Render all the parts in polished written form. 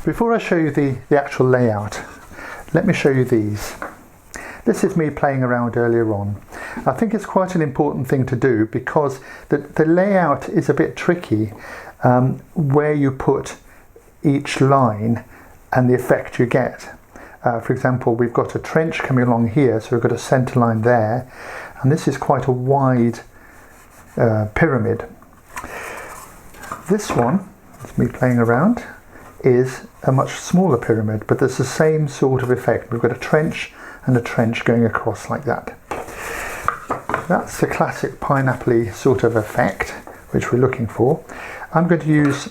Before I show you the actual layout, let me show you these. This is me playing around earlier on. I think it's quite an important thing to do because the layout is a bit tricky, where you put each line and the effect you get. For example, we've got a trench coming along here, so we've got a centre line there, and this is quite a wide pyramid. This one, it's me playing around, is a much smaller pyramid, but there's the same sort of effect. We've got a trench and a trench going across like that. That's the classic pineapple-y sort of effect which we're looking for. I'm going to use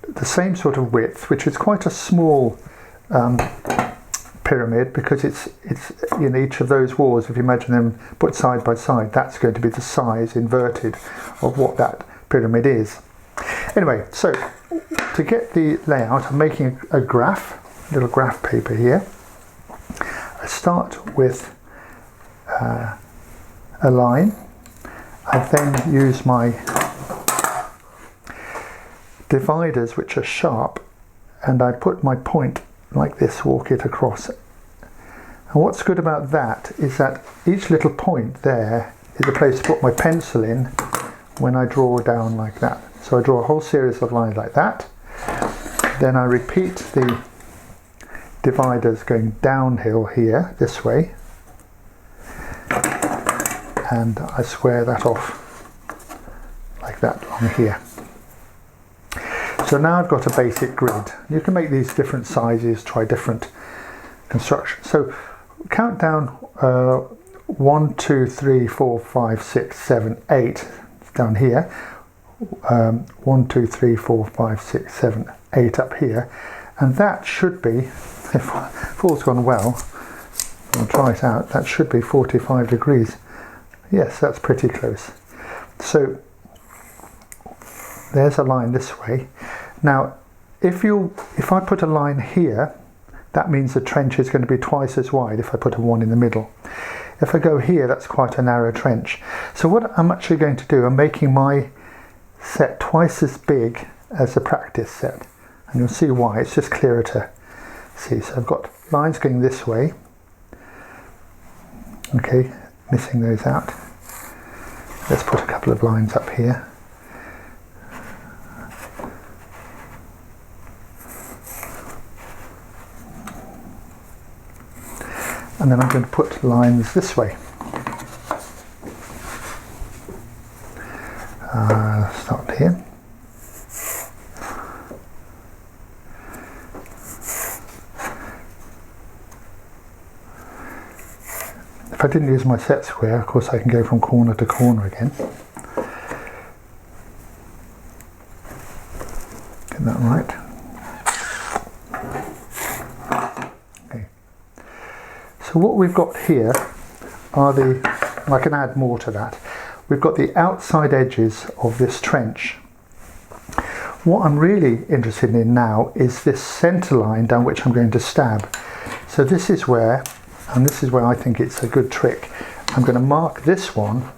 the same sort of width, which is quite a small pyramid, because it's in each of those walls, if you imagine them put side by side, that's going to be the size inverted of what that pyramid is. Anyway, so to get the layout, I'm making a graph, little graph paper here. I start with a line. I then use my dividers, which are sharp, and I put my point like this, walk it across. And what's good about that is that each little point there is a place to put my pencil in when I draw down like that. So I draw a whole series of lines like that. Then I repeat the dividers going downhill here, this way. And I square that off like that along here. So now I've got a basic grid. You can make these different sizes, try different construction. So count down 1, 2, 3, 4, 5, 6, 7, 8 down here. 1, 2, 3, 4, 5, 6, 7, 8 up here. And that should be, if all's gone well, I'll try it out, that should be 45 degrees. Yes, that's pretty close. So there's a line this way. Now, if I put a line here, that means the trench is going to be twice as wide if I put a 1 in the middle. If I go here, that's quite a narrow trench. So what I'm actually going to do, I'm making my set twice as big as the practice set. And you'll see why, it's just clearer to see. So I've got lines going this way. Okay, missing those out. Let's put a couple of lines up here. And then I'm going to put lines this way. Start here. If I didn't use my set square, of course I can go from corner to corner again. Get that right. Okay. So what we've got here are I can add more to that. We've got the outside edges of this trench. What I'm really interested in now is this centre line down which I'm going to stab. So this is where, and this is where I think it's a good trick, I'm going to mark this one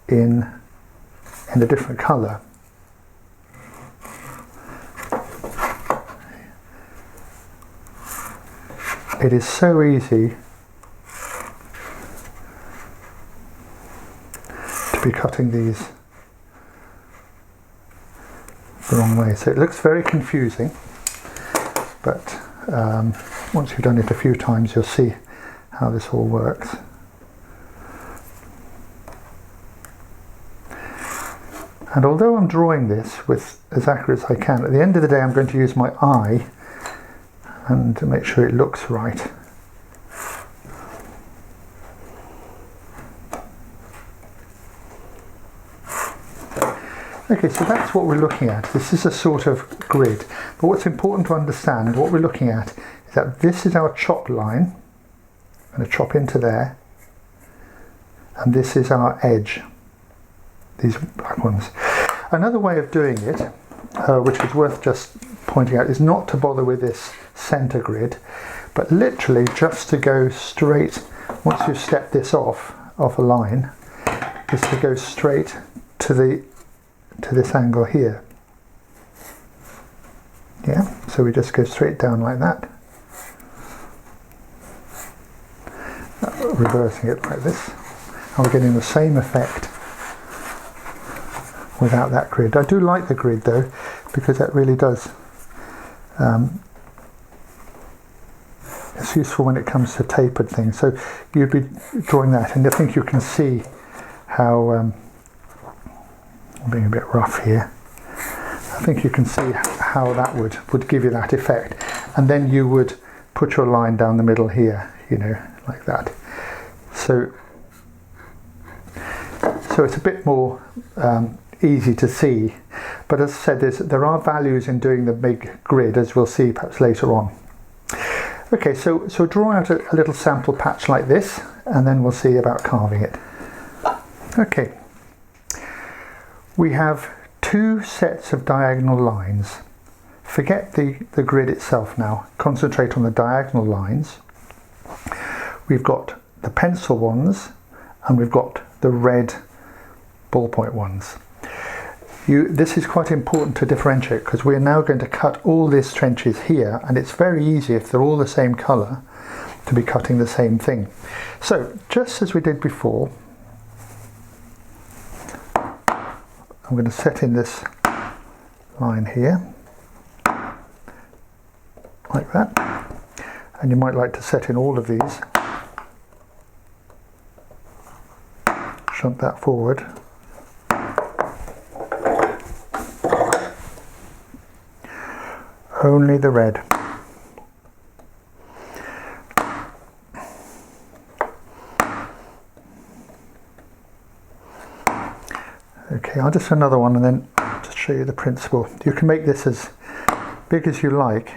in a different colour. It is so easy to be cutting these the wrong way. So it looks very confusing, but once you've done it a few times, you'll see how this all works. And although I'm drawing this with as accurate as I can, at the end of the day I'm going to use my eye and to make sure it looks right. Okay, so that's what we're looking at. This is a sort of grid. But what's important to understand, what we're looking at, is that this is our chop line. I'm going to chop into there. And this is our edge, these black ones. Another way of doing it, which is worth just pointing out, is not to bother with this center grid, but literally just to go straight, once you've stepped this off a line, is to go straight to this angle here. Yeah. So we just go straight down like that, reversing it like this, and we're getting the same effect without that grid. I do like the grid though, because that really does, it's useful when it comes to tapered things. So you'd be drawing that, and I think you can see how, I'm being a bit rough here, I think you can see how that would give you that effect. And then you would put your line down the middle here, you know, like that. So it's a bit more easy to see, but as I said, there are values in doing the big grid, as we'll see perhaps later on. Okay, so draw out a little sample patch like this, and then we'll see about carving it. Okay, we have 2 sets of diagonal lines. Forget the grid itself now, concentrate on the diagonal lines. We've got the pencil ones, and we've got the red ballpoint ones. This is quite important to differentiate, because we're now going to cut all these trenches here, and it's very easy, if they're all the same colour, to be cutting the same thing. So just as we did before, I'm going to set in this line here, like that, and you might like to set in all of these, shunt that forward. Only the red. Okay, I'll just do another one and then just show you the principle. You can make this as big as you like,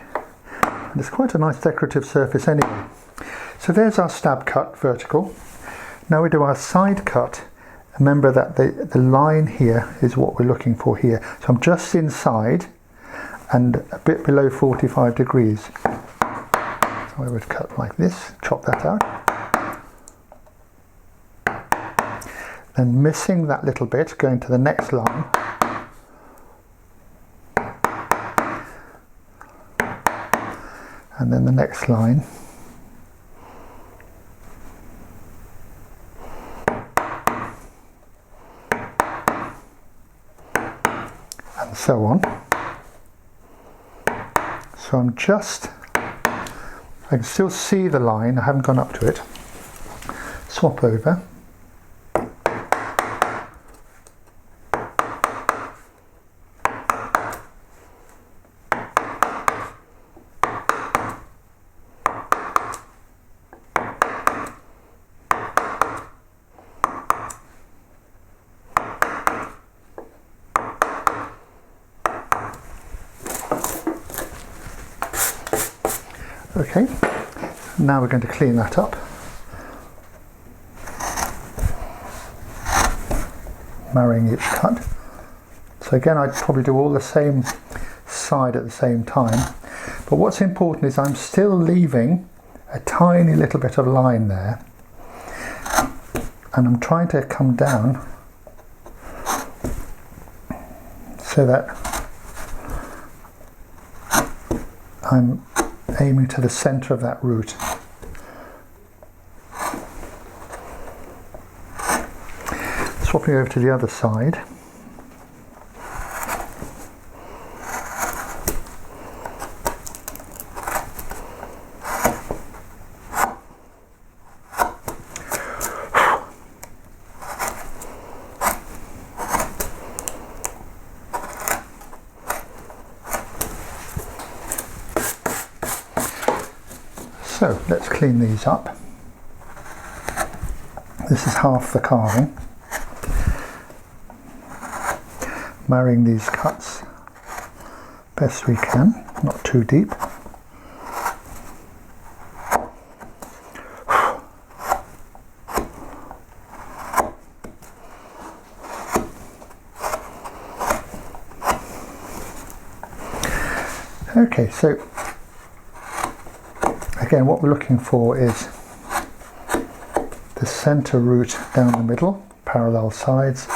and it's quite a nice decorative surface anyway. So there's our stab cut, vertical. Now we do our side cut. Remember that the line here is what we're looking for here. So I'm just inside and a bit below 45 degrees. So I would cut like this, chop that out. Then missing that little bit, going to the next line. And then the next line. And so on. So I can still see the line, I haven't gone up to it. Swap over. Okay, now we're going to clean that up. Marrying each cut. So again, I'd probably do all the same side at the same time. But what's important is I'm still leaving a tiny little bit of line there. And I'm trying to come down so that I'm aiming to the centre of that root. Swapping over to the other side. So let's clean these up. This is half the carving. Marrying these cuts best we can, not too deep. Okay, so again, what we're looking for is the centre root down the middle, parallel sides,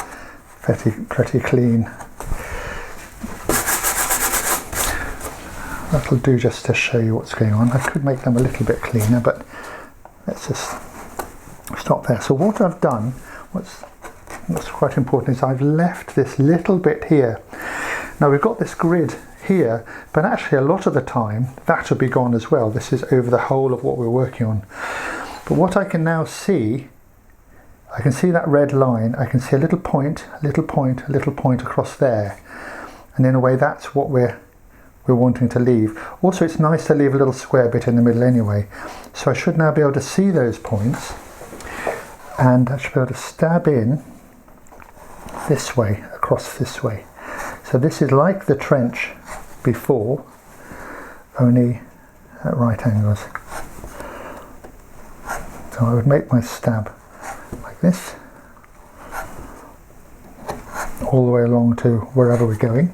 pretty clean. That'll do just to show you what's going on. I could make them a little bit cleaner, but let's just stop there. So what I've done, what's quite important, is I've left this little bit here. Now we've got this grid here, but actually a lot of the time that will be gone as well. This is over the whole of what we're working on. But what I can now see, I can see that red line, I can see a little point, a little point, a little point across there. And in a way that's what we're wanting to leave. Also it's nice to leave a little square bit in the middle anyway. So I should now be able to see those points, and I should be able to stab in this way, across this way. So this is like the trench before, only at right angles. So I would make my stab like this, all the way along to wherever we're going.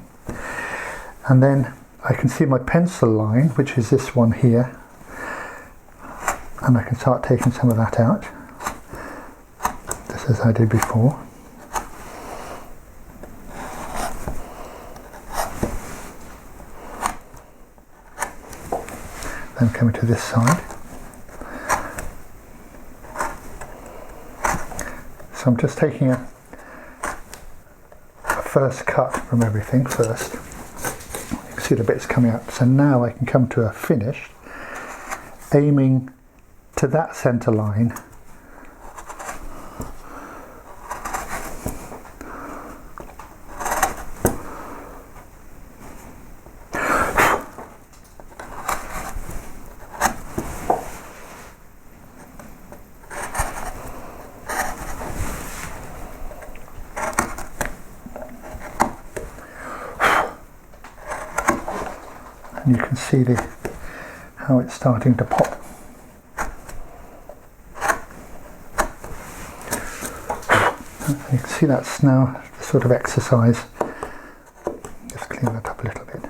And then I can see my pencil line, which is this one here, and I can start taking some of that out, just as I did before. Then coming to this side. So I'm just taking a first cut from everything first. You can see the bits coming up. So now I can come to a finish, aiming to that centre line. And you can see how it's starting to pop. You can see that's now the sort of exercise. Just clean that up a little bit.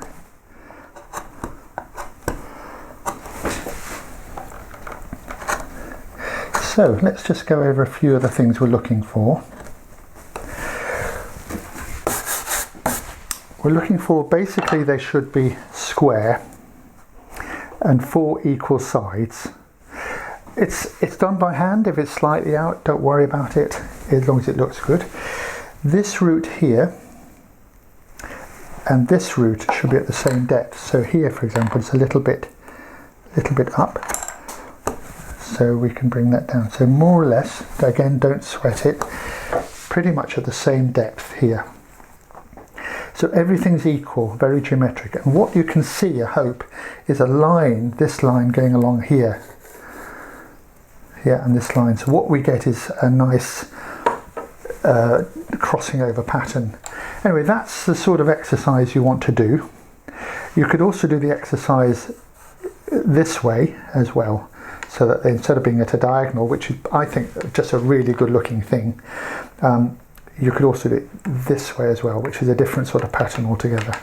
So let's just go over a few of the things we're looking for. We're looking for, basically they should be square and 4 equal sides. It's done by hand. If it's slightly out, don't worry about it, as long as it looks good. This root here and this root should be at the same depth. So here, for example, it's a little bit up. So we can bring that down. So more or less, again, don't sweat it, pretty much at the same depth here. So everything's equal, very geometric. And what you can see, I hope, is a line, this line going along here. Here and this line. So what we get is a nice crossing over pattern. Anyway, that's the sort of exercise you want to do. You could also do the exercise this way as well, so that instead of being at a diagonal, which is, I think, just a really good looking thing, you could also do it this way as well, which is a different sort of pattern altogether.